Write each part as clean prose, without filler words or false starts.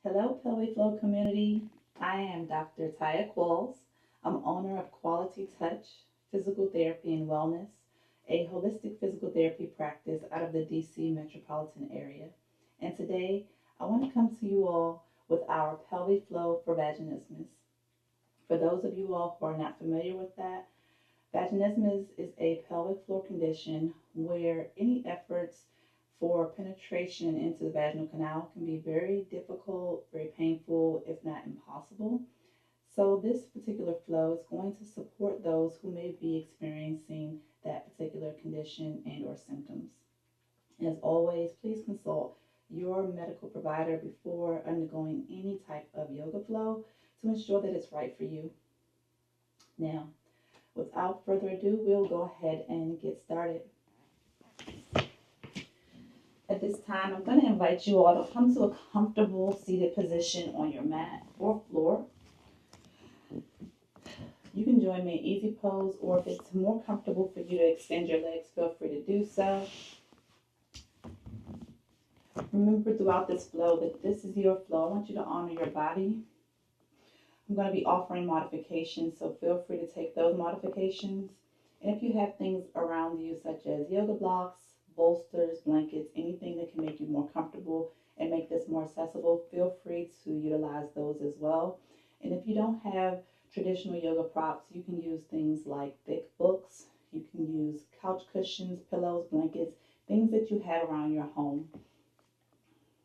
Hello, Pelviflow community. I am Dr. Taya Qualls. I'm owner of Quality Touch Physical Therapy and Wellness, a holistic physical therapy practice out of the DC metropolitan area. And today, I want to come to you all with our pelvic flow for vaginismus. For those of you all who are not familiar with that, vaginismus is a pelvic floor condition where any efforts for penetration into the vaginal canal can be very difficult, very painful, if not impossible. So this particular flow is going to support those who may be experiencing that particular condition and or symptoms. As always, please consult your medical provider before undergoing any type of yoga flow to ensure that it's right for you. Now, without further ado, we'll go ahead and get started. At this time, I'm going to invite you all to come to a comfortable seated position on your mat or floor. You can join me in easy pose, or if it's more comfortable for you to extend your legs, feel free to do so. Remember throughout this flow that this is your flow. I want you to honor your body. I'm going to be offering modifications, so feel free to take those modifications. And if you have things around you, such as yoga blocks, bolsters, blankets, anything that can make you more comfortable and make this more accessible, feel free to utilize those as well. And if you don't have traditional yoga props, you can use things like thick books. You can use couch cushions, pillows, blankets, things that you have around your home.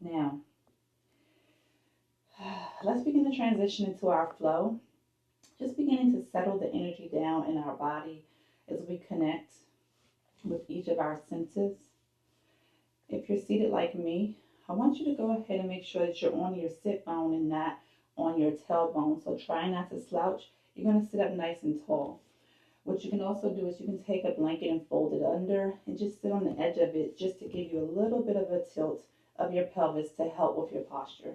Now, let's begin to transition into our flow. Just beginning to settle the energy down in our body as we connect with each of our senses. If you're seated like me, I want you to go ahead and make sure that you're on your sit bone and not on your tailbone. So try not to slouch. You're going to sit up nice and tall. What you can also do is you can take a blanket and fold it under and just sit on the edge of it just to give you a little bit of a tilt of your pelvis to help with your posture.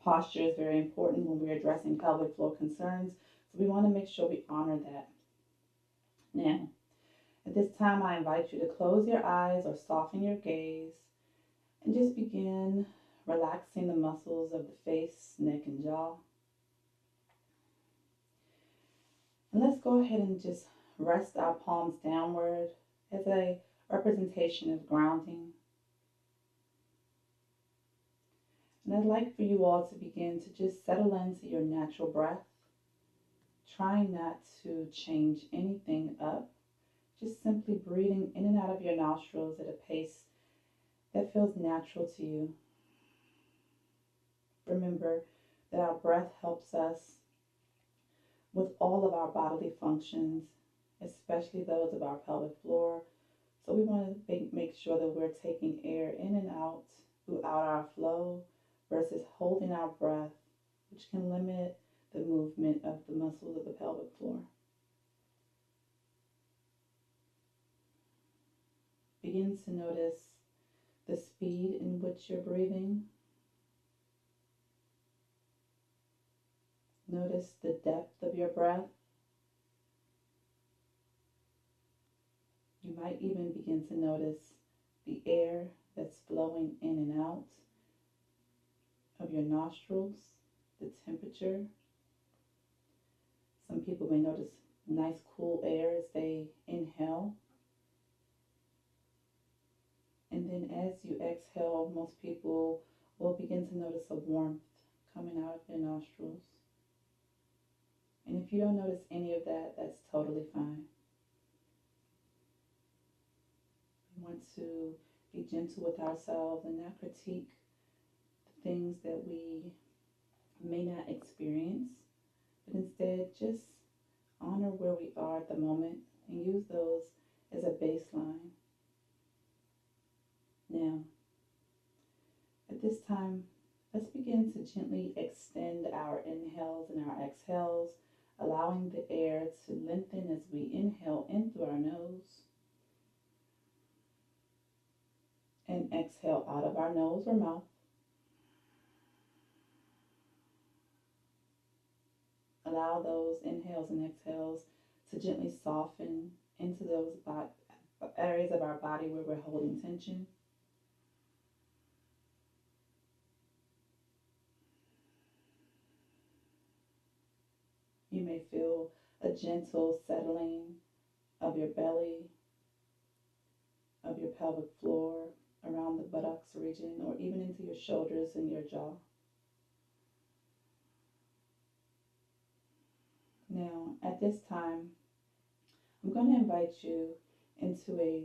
Posture is very important when we're addressing pelvic floor concerns, so we want to make sure we honor that. Now, at this time, I invite you to close your eyes or soften your gaze and just begin relaxing the muscles of the face, neck, and jaw. And let's go ahead and just rest our palms downward as a representation of grounding. And I'd like for you all to begin to just settle into your natural breath. Trying not to change anything up. Just simply breathing in and out of your nostrils at a pace that feels natural to you. Remember that our breath helps us with all of our bodily functions, especially those of our pelvic floor. So we want to make sure that we're taking air in and out throughout our flow versus holding our breath, which can limit the movement of the muscles of the pelvic floor. Begin to notice the speed in which you're breathing. Notice the depth of your breath. You might even begin to notice the air that's flowing in and out of your nostrils, the temperature. Some people may notice nice cool air as they inhale. And then as you exhale, most people will begin to notice a warmth coming out of their nostrils. And if you don't notice any of that, that's totally fine. We want to be gentle with ourselves and not critique the things that we may not experience, but instead just honor where we are at the moment and use those as a baseline. Now, at this time, let's begin to gently extend our inhales and our exhales, allowing the air to lengthen as we inhale in through our nose and exhale out of our nose or mouth. Allow those inhales and exhales to gently soften into those areas of our body where we're holding tension. You may feel a gentle settling of your belly, of your pelvic floor, around the buttocks region, or even into your shoulders and your jaw. Now, at this time, I'm going to invite you into a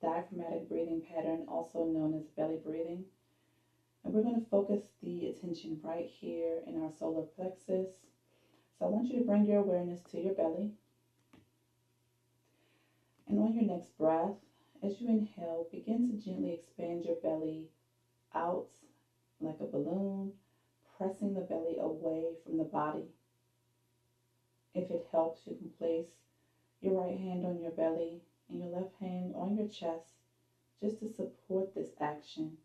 diaphragmatic breathing pattern, also known as belly breathing. And we're going to focus the attention right here in our solar plexus. So I want you to bring your awareness to your belly. And on your next breath, as you inhale, begin to gently expand your belly out like a balloon, pressing the belly away from the body. If it helps, you can place your right hand on your belly and your left hand on your chest just to support this action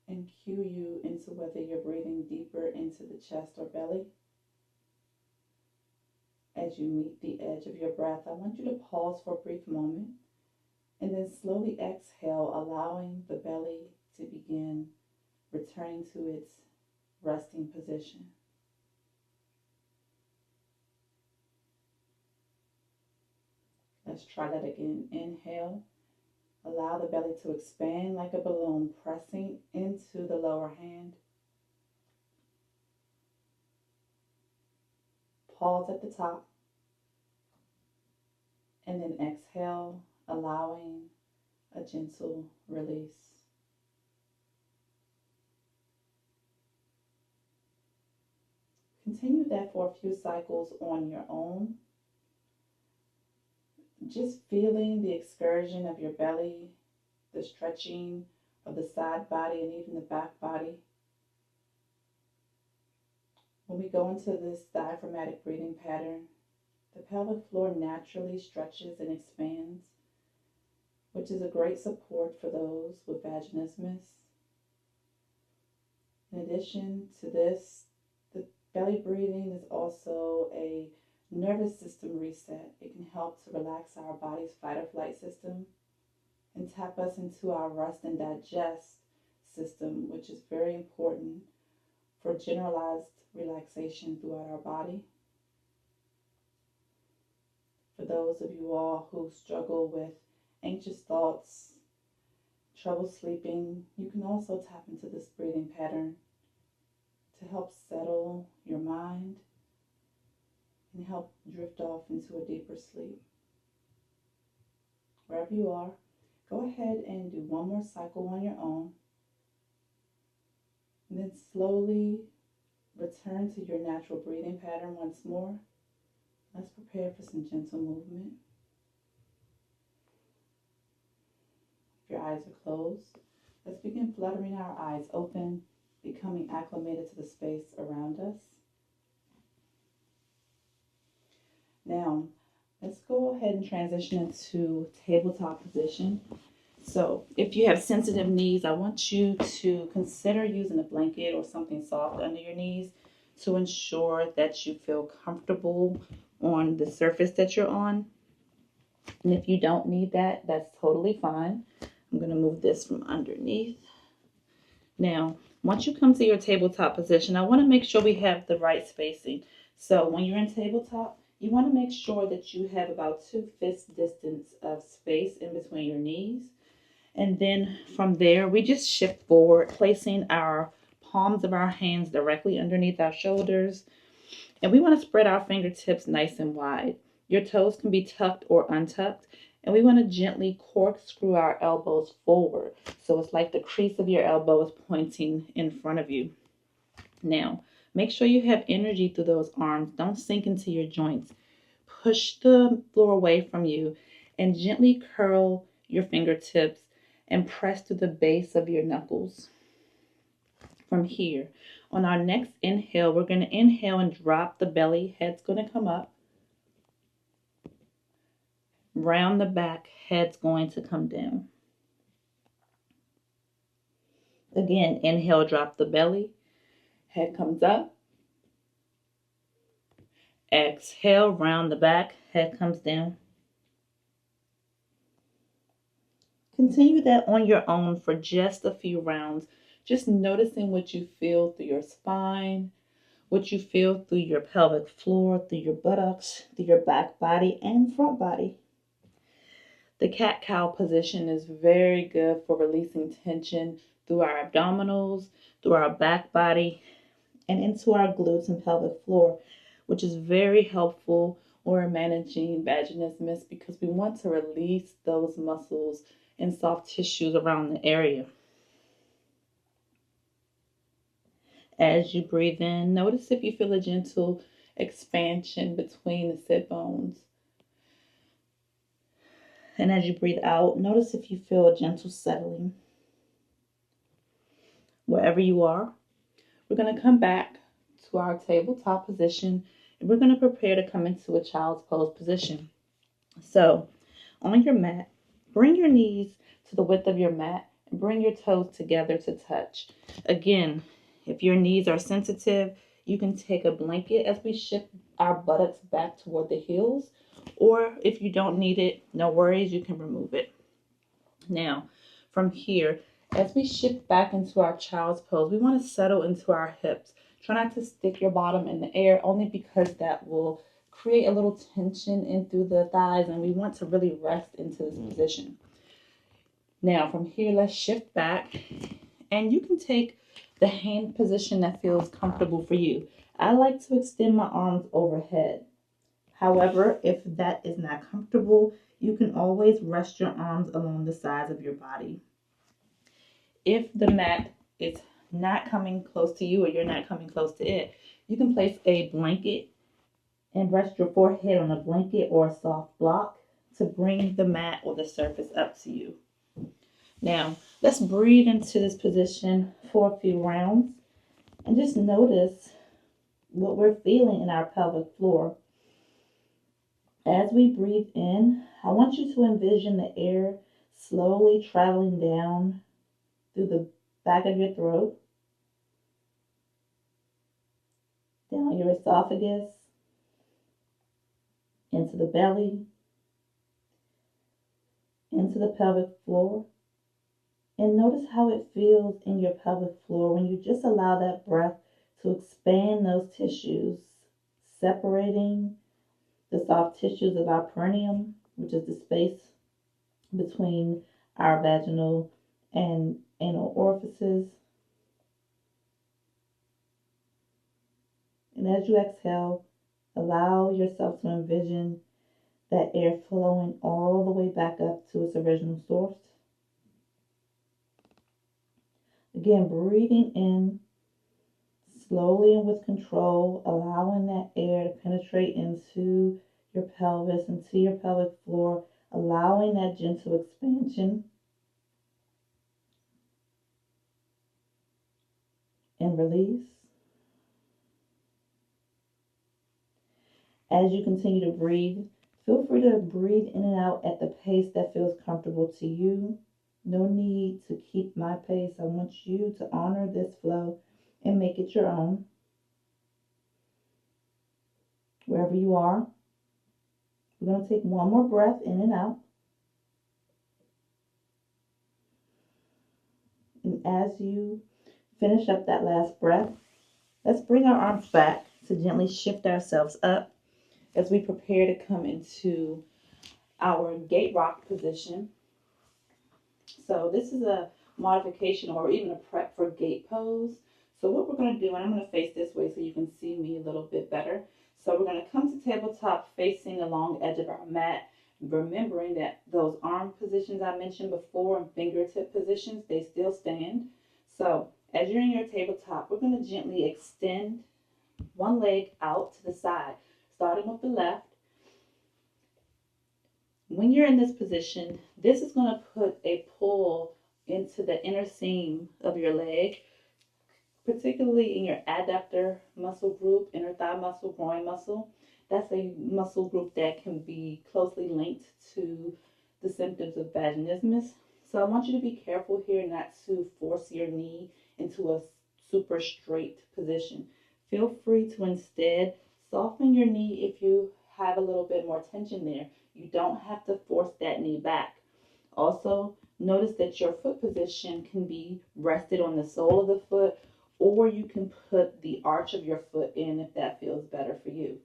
and cue you into whether you're breathing deeper into the chest or belly. As you meet the edge of your breath, I want you to pause for a brief moment and then slowly exhale, allowing the belly to begin returning to its resting position. Let's try that again. Inhale. Allow the belly to expand like a balloon, pressing into the lower hand. Pause at the top. And then exhale, allowing a gentle release. Continue that for a few cycles on your own. Just feeling the excursion of your belly, the stretching of the side body and even the back body. When we go into this diaphragmatic breathing pattern, the pelvic floor naturally stretches and expands, which is a great support for those with vaginismus. In addition to this, the belly breathing is also a nervous system reset. It can help to relax our body's fight or flight system and tap us into our rest and digest system, which is very important for generalized relaxation throughout our body. For those of you all who struggle with anxious thoughts, trouble sleeping, you can also tap into this breathing pattern to help settle your mind and help drift off into a deeper sleep. Wherever you are, go ahead and do one more cycle on your own. And then slowly return to your natural breathing pattern once more. Let's prepare for some gentle movement. If your eyes are closed, let's begin fluttering our eyes open, becoming acclimated to the space around us. Now, let's go ahead and transition into tabletop position. So if you have sensitive knees, I want you to consider using a blanket or something soft under your knees to ensure that you feel comfortable on the surface that you're on. And if you don't need that, that's totally fine. I'm going to move this from underneath. Now, once you come to your tabletop position, I want to make sure we have the right spacing. So when you're in tabletop, you want to make sure that you have about 2 fists distance of space in between your knees. And then from there, we just shift forward, placing our palms of our hands directly underneath our shoulders. And we want to spread our fingertips nice and wide. Your toes can be tucked or untucked. And we want to gently corkscrew our elbows forward. So it's like the crease of your elbow is pointing in front of you. Now, make sure you have energy through those arms. Don't sink into your joints. Push the floor away from you and gently curl your fingertips and press to the base of your knuckles. From here, on our next inhale, we're going to inhale and drop the belly. Head's going to come up. Round the back, head's going to come down. Again, inhale, drop the belly. Head comes up. Exhale, round the back, head comes down. Continue that on your own for just a few rounds, just noticing what you feel through your spine, what you feel through your pelvic floor, through your buttocks, through your back body, and front body. The cat-cow position is very good for releasing tension through our abdominals, through our back body, and into our glutes and pelvic floor, which is very helpful when we're managing vaginismus because we want to release those muscles and soft tissues around the area. As you breathe in, notice if you feel a gentle expansion between the sit bones. And as you breathe out, notice if you feel a gentle settling. Wherever you are, we're going to come back to our tabletop position and we're going to prepare to come into a child's pose position. So, on your mat, bring your knees to the width of your mat and bring your toes together to touch. Again, if your knees are sensitive, you can take a blanket as we shift our buttocks back toward the heels. Or if you don't need it, no worries, you can remove it. Now, from here, as we shift back into our child's pose, we want to settle into our hips. Try not to stick your bottom in the air, only because that will create a little tension in through the thighs, and we want to really rest into this position. Now, from here, let's shift back, and you can take the hand position that feels comfortable for you. I like to extend my arms overhead. However, if that is not comfortable, you can always rest your arms along the sides of your body. If the mat is not coming close to you or you're not coming close to it, you can place a blanket and rest your forehead on a blanket or a soft block to bring the mat or the surface up to you. Now, let's breathe into this position for a few rounds and just notice what we're feeling in our pelvic floor. As we breathe in, I want you to envision the air slowly traveling down through the back of your throat, down your esophagus, into the belly, into the pelvic floor. And notice how it feels in your pelvic floor when you just allow that breath to expand those tissues, separating the soft tissues of our perineum, which is the space between our vaginal and anal orifices. And as you exhale, allow yourself to envision that air flowing all the way back up to its original source. Again, breathing in slowly and with control, allowing that air to penetrate into your pelvis, into your pelvic floor, allowing that gentle expansion. And release. As you continue to breathe, feel free to breathe in and out at the pace that feels comfortable to you. No need to keep my pace. I want you to honor this flow and make it your own. Wherever you are, we're going to take one more breath in and out. And as you finish up that last breath, let's bring our arms back to gently shift ourselves up as we prepare to come into our gate rock position. So this is a modification or even a prep for gate pose. So what we're going to do, and I'm going to face this way so you can see me a little bit better. So we're going to come to tabletop facing the long edge of our mat, remembering that those arm positions I mentioned before and fingertip positions, they still stand. So as you're in your tabletop, we're going to gently extend one leg out to the side, starting with the left. When you're in this position, this is going to put a pull into the inner seam of your leg, particularly in your adductor muscle group, inner thigh muscle, groin muscle. That's a muscle group that can be closely linked to the symptoms of vaginismus. So I want you to be careful here not to force your knee into a super straight position. Feel free to instead soften your knee if you have a little bit more tension there. You don't have to force that knee back. Also, notice that your foot position can be rested on the sole of the foot or you can put the arch of your foot in if that feels better for you.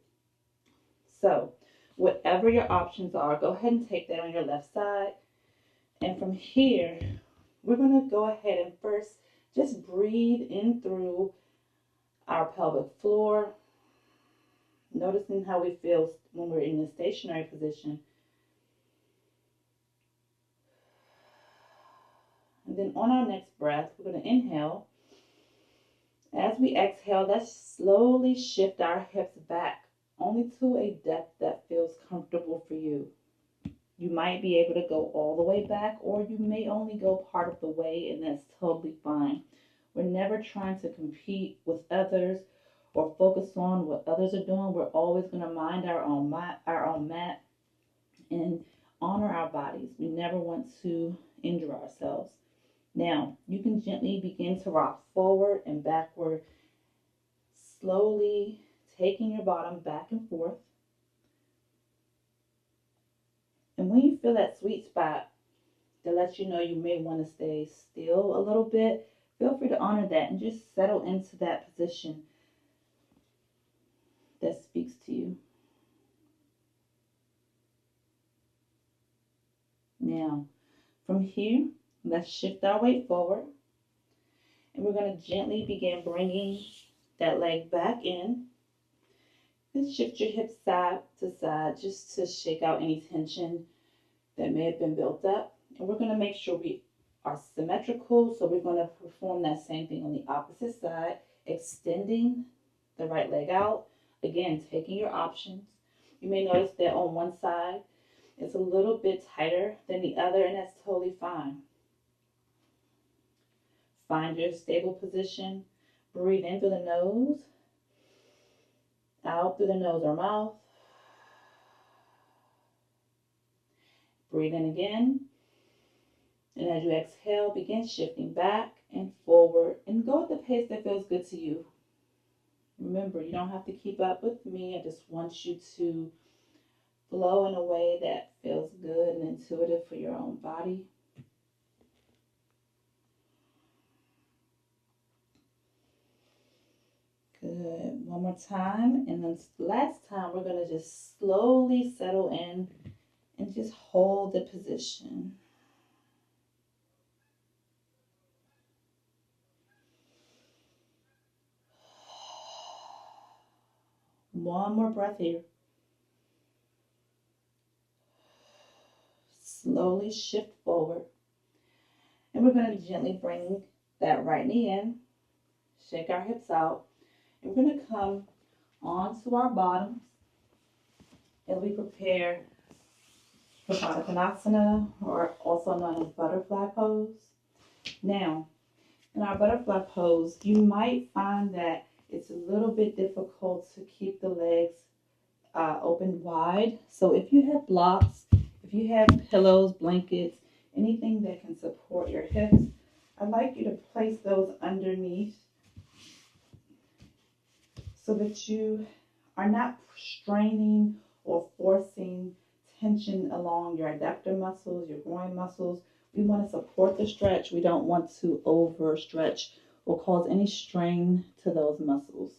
So whatever your options are, go ahead and take that on your left side. And from here, we're going to go ahead and first just breathe in through our pelvic floor, noticing how we feel when we're in a stationary position. And then on our next breath, we're going to inhale. As we exhale, let's slowly shift our hips back, only to a depth that feels comfortable for you. You might be able to go all the way back, or you may only go part of the way, and that's totally fine. We're never trying to compete with others or focus on what others are doing. We're always going to mind our own mat and honor our bodies. We never want to injure ourselves. Now, you can gently begin to rock forward and backward, slowly taking your bottom back and forth. And when you feel that sweet spot that lets you know you may want to stay still a little bit, feel free to honor that and just settle into that position that speaks to you. Now, from here, let's shift our weight forward. And we're going to gently begin bringing that leg back in. And shift your hips side to side just to shake out any tension that may have been built up. And we're going to make sure we are symmetrical. So we're going to perform that same thing on the opposite side, extending the right leg out. Again, taking your options. You may notice that on one side, it's a little bit tighter than the other, and that's totally fine. Find your stable position. Breathe in through the nose, out through the nose or mouth. Breathe in again. And as you exhale, begin shifting back and forward and go at the pace that feels good to you. Remember, you don't have to keep up with me. I just want you to flow in a way that feels good and intuitive for your own body. Good. One more time. And then last time, we're going to just slowly settle in and just hold the position. One more breath here. Slowly shift forward. And we're going to gently bring that right knee in. Shake our hips out. And we're going to come onto our bottoms as we prepare for Konasana, or also known as butterfly pose. Now, in our butterfly pose, you might find that it's a little bit difficult to keep the legs open wide. So if you have blocks, if you have pillows, blankets, anything that can support your hips, I'd like you to place those underneath so that you are not straining or forcing tension along your adductor muscles, your groin muscles. We want to support the stretch. We don't want to overstretch or cause any strain to those muscles.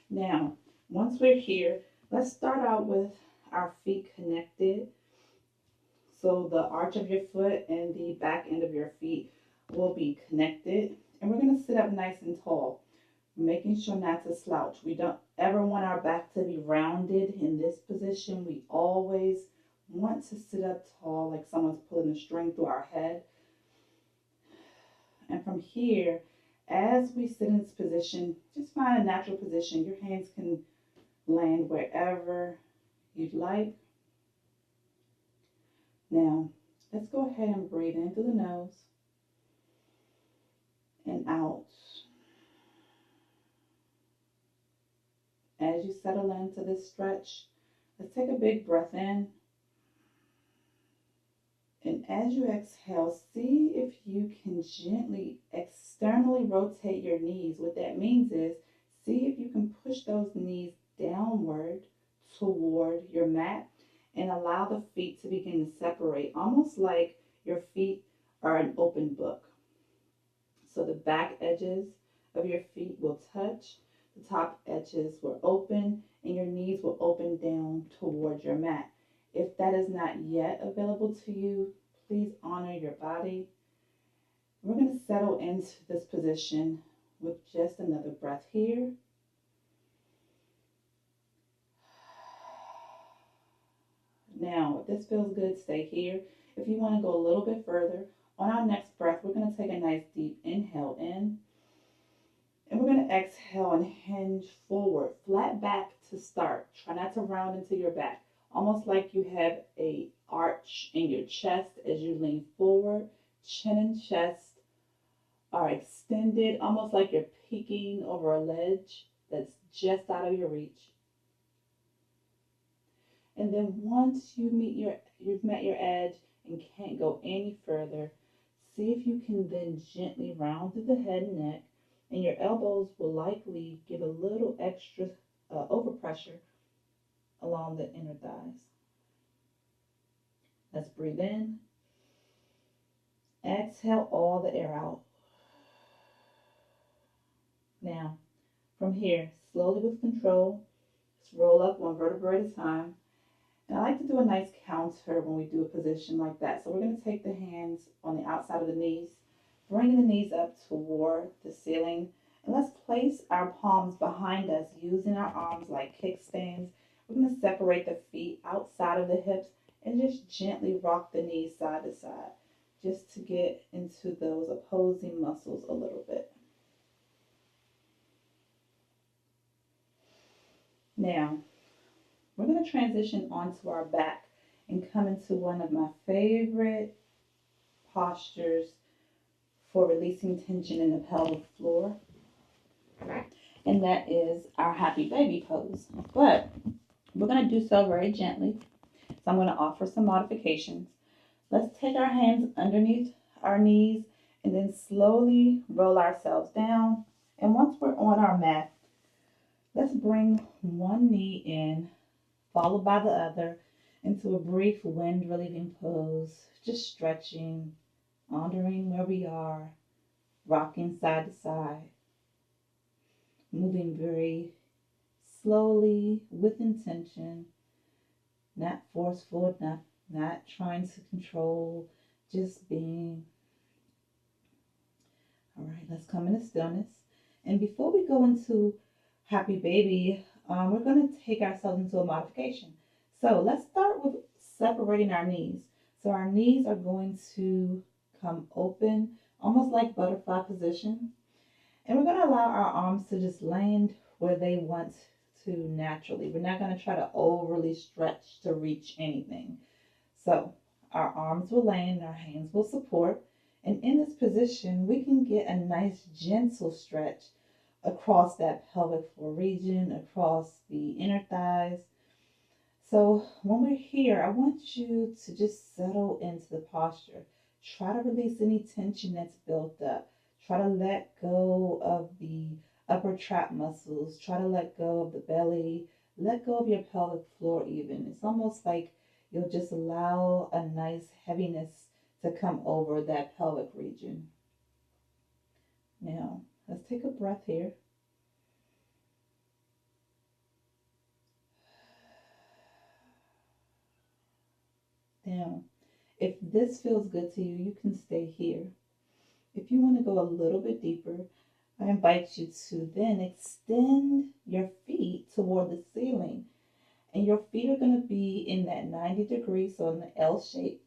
Now, once we're here, let's start out with our feet connected. So the arch of your foot and the back end of your feet will be connected. And we're going to sit up nice and tall, making sure not to slouch. We don't ever want our back to be rounded in this position. We always want to sit up tall, like someone's pulling a string through our head. And from here, as we sit in this position, just find a natural position. Your hands can land wherever you'd like. Now, let's go ahead and breathe in through the nose and out. As you settle into this stretch, let's take a big breath in. And as you exhale, see if you can gently externally rotate your knees. What that means is, see if you can push those knees downward toward your mat and allow the feet to begin to separate, almost like your feet are an open book. So the back edges of your feet will touch, the top edges will open, and your knees will open down towards your mat. If that is not yet available to you, please honor your body. We're going to settle into this position with just another breath here. Now, if this feels good, stay here. If you want to go a little bit further, on our next breath, we're going to take a nice deep inhale in. And we're going to exhale and hinge forward, flat back to start. Try not to round into your back. Almost like you have a arch in your chest as you lean forward. Chin and chest are extended, almost like you're peeking over a ledge that's just out of your reach. And then once you've met your edge and can't go any further, see if you can then gently round through the head and neck, and your elbows will likely give a little extra overpressure along the inner thighs. Let's breathe in. Exhale all the air out. Now, from here, slowly with control, just roll up one vertebra at a time. And I like to do a nice counter when we do a position like that. So we're going to take the hands on the outside of the knees, bringing the knees up toward the ceiling. And let's place our palms behind us using our arms like kickstands. We're going to separate the feet outside of the hips and just gently rock the knees side to side, just to get into those opposing muscles a little bit. Now, we're going to transition onto our back and come into one of my favorite postures for releasing tension in the pelvic floor. And that is our happy baby pose. But we're going to do so very gently. So I'm going to offer some modifications. Let's take our hands underneath our knees and then slowly roll ourselves down. And once we're on our mat, let's bring one knee in, followed by the other, into a brief wind relieving pose, just stretching, honoring where we are, rocking side to side, moving very slowly with intention, not forceful, not trying to control, just being. All right, let's come into stillness. And before we go into happy baby, we're going to take ourselves into a modification. So let's start with separating our knees. So our knees are going to come open, almost like butterfly position. And we're going to allow our arms to just land where they want to naturally. We're not going to try to overly stretch to reach anything. So our arms will land, our hands will support. And in this position, we can get a nice gentle stretch across that pelvic floor region, across the inner thighs. So when we're here, I want you to just settle into the posture. Try to release any tension that's built up. Try to let go of the upper trap muscles. Try to let go of the belly. Let go of your pelvic floor even. It's almost like you'll just allow a nice heaviness to come over that pelvic region. Now, let's take a breath here. Now, if this feels good to you, you can stay here. If you want to go a little bit deeper, I invite you to then extend your feet toward the ceiling. And your feet are going to be in that 90 degrees, so in the L shape.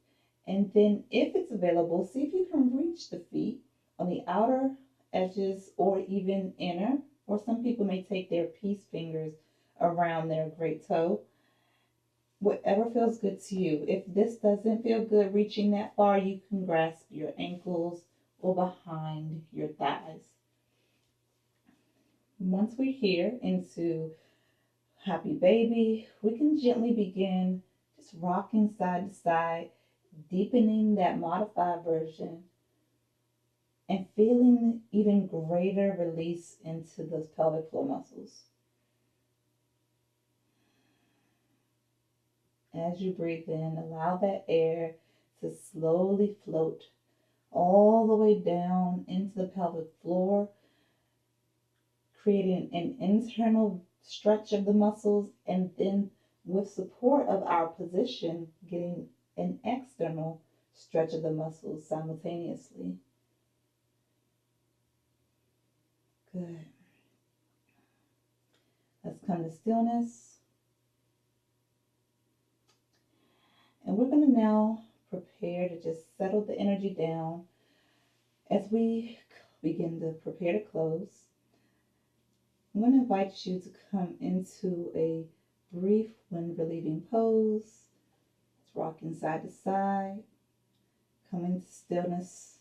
And then if it's available, see if you can reach the feet on the outer edges or even inner. Or some people may take their peace fingers around their great toe. Whatever feels good to you. If this doesn't feel good reaching that far, you can grasp your ankles or behind your thighs. Once we're here into happy baby, we can gently begin just rocking side to side, deepening that modified version and feeling even greater release into those pelvic floor muscles. As you breathe in, allow that air to slowly float all the way down into the pelvic floor, creating an internal stretch of the muscles, and then with support of our position, getting an external stretch of the muscles simultaneously. Good. Let's come to stillness. And we're going to now prepare to just settle the energy down as we begin to prepare to close. I'm going to invite you to come into a brief wind relieving pose. It's rocking side to side, coming to stillness,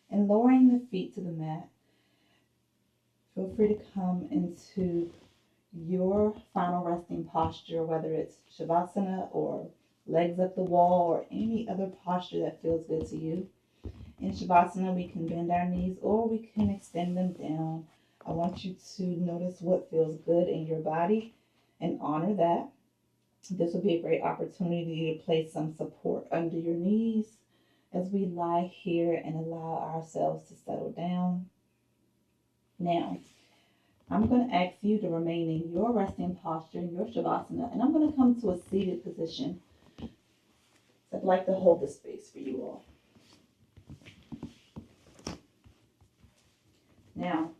and lowering the feet to the mat. Feel free to come into your final resting posture, whether it's Savasana or legs up the wall or any other posture that feels good to you. In Savasana, we can bend our knees or we can extend them down. I want you to notice what feels good in your body and honor that. This will be a great opportunity to place some support under your knees as we lie here and allow ourselves to settle down. Now, I'm going to ask you to remain in your resting posture, in your Shavasana, and I'm going to come to a seated position. I'd like to hold the space for you all. Now,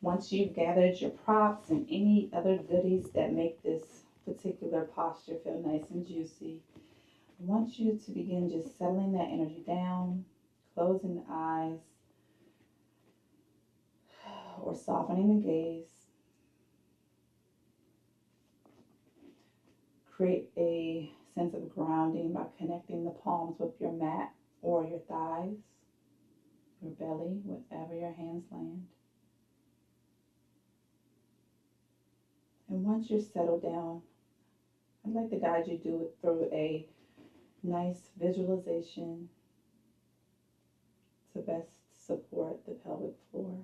once you've gathered your props and any other goodies that make this particular posture feel nice and juicy, I want you to begin just settling that energy down, closing the eyes, or softening the gaze. Create a sense of grounding by connecting the palms with your mat or your thighs, your belly, wherever your hands land. And once you're settled down, I'd like to guide you through a nice visualization to best support the pelvic floor.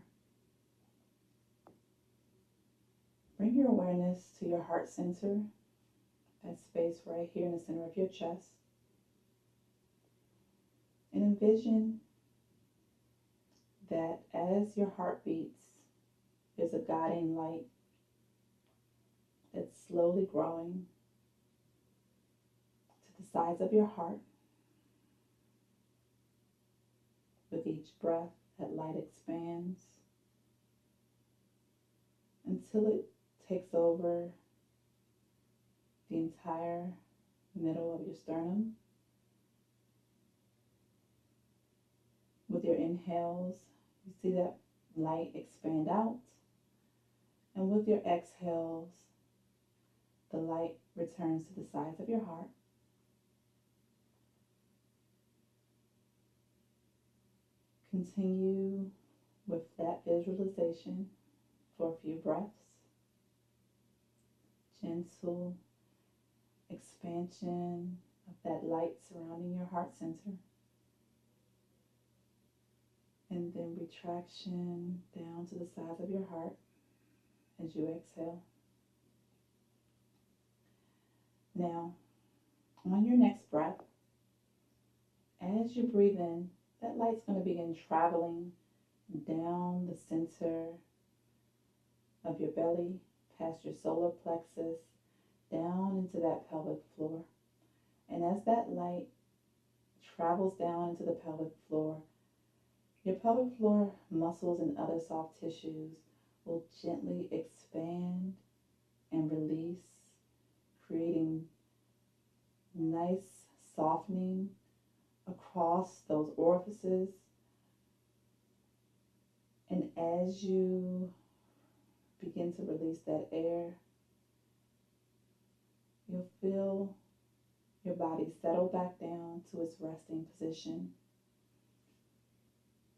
Bring your awareness to your heart center, that space right here in the center of your chest. And envision that as your heart beats, there's a guiding light that's slowly growing to the sides of your heart. With each breath, that light expands until it takes over the entire middle of your sternum. With your inhales, you see that light expand out. And with your exhales, the light returns to the sides of your heart. Continue with that visualization for a few breaths. Gentle expansion of that light surrounding your heart center. And then retraction down to the sides of your heart as you exhale. Now, on your next breath, as you breathe in, that light's going to begin traveling down the center of your belly, past your solar plexus, down into that pelvic floor. And as that light travels down into the pelvic floor, your pelvic floor muscles and other soft tissues will gently expand and release, creating nice softening across those orifices. And as you begin to release that air, you'll feel your body settle back down to its resting position.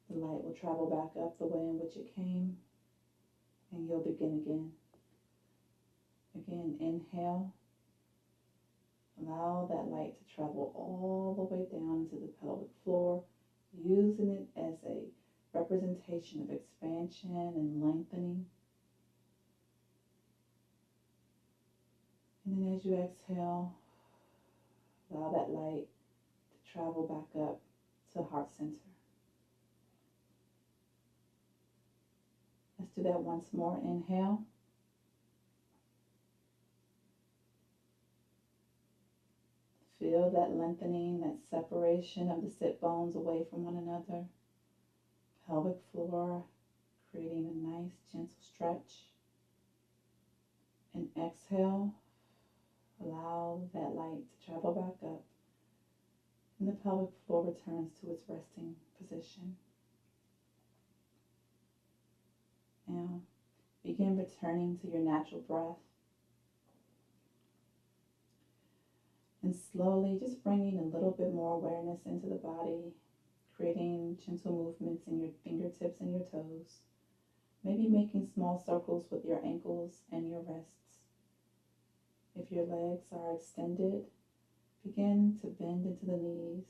The light will travel back up the way in which it came, and you'll begin again. Again, inhale. Allow that light to travel all the way down into the pelvic floor, using it as a representation of expansion and lengthening. And then as you exhale, allow that light to travel back up to heart center. do that once more. Inhale. Feel that lengthening, that separation of the sit bones away from one another. Pelvic floor, creating a nice gentle stretch. And exhale, allow that light to travel back up. And the pelvic floor returns to its resting position. Now, begin returning to your natural breath. And slowly just bringing a little bit more awareness into the body, creating gentle movements in your fingertips and your toes. Maybe making small circles with your ankles and your wrists. If your legs are extended, begin to bend into the knees.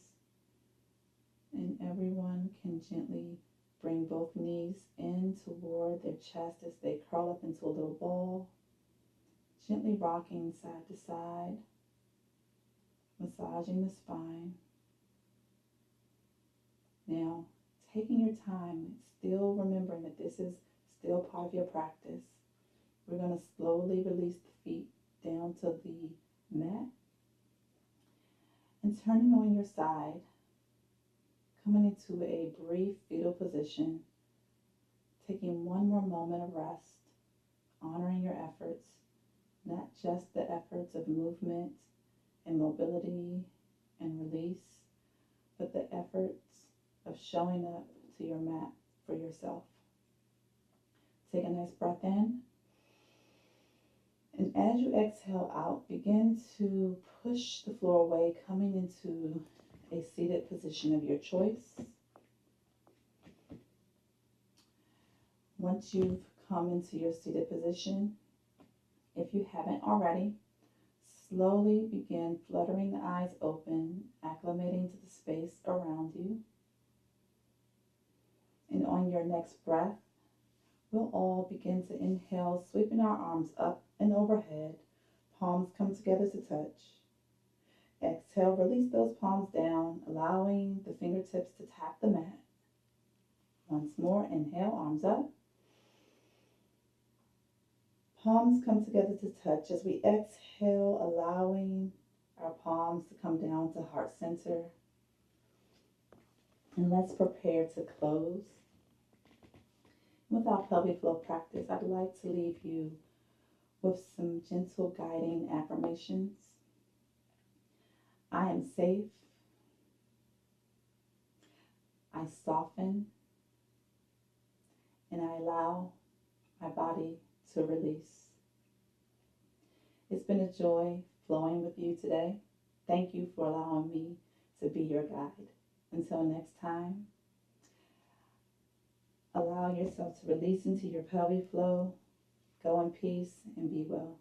And everyone can gently bring both knees in toward their chest as they curl up into a little ball. Gently rocking side to side. Massaging the spine. Now, taking your time, still remembering that this is still part of your practice. We're going to slowly release the feet down to the mat. And turning on your side, coming into a brief fetal position, taking one more moment of rest, honoring your efforts, not just the efforts of movement and mobility and release, but the efforts of showing up to your mat for yourself. Take a nice breath in. And as you exhale out, begin to push the floor away, coming into a seated position of your choice. Once you've come into your seated position, if you haven't already, slowly begin fluttering the eyes open, acclimating to the space around you. And on your next breath, we'll all begin to inhale, sweeping our arms up and overhead. Palms come together to touch. Exhale, release those palms down, allowing the fingertips to tap the mat. Once more, inhale, arms up. Palms come together to touch. As we exhale, allowing our palms to come down to heart center. And let's prepare to close. With our pelvic flow practice, I'd like to leave you with some gentle guiding affirmations. I am safe. I soften. And I allow my body to release. It's been a joy flowing with you today. Thank you for allowing me to be your guide. Until next time, allow yourself to release into your pelvic flow. Go in peace and be well.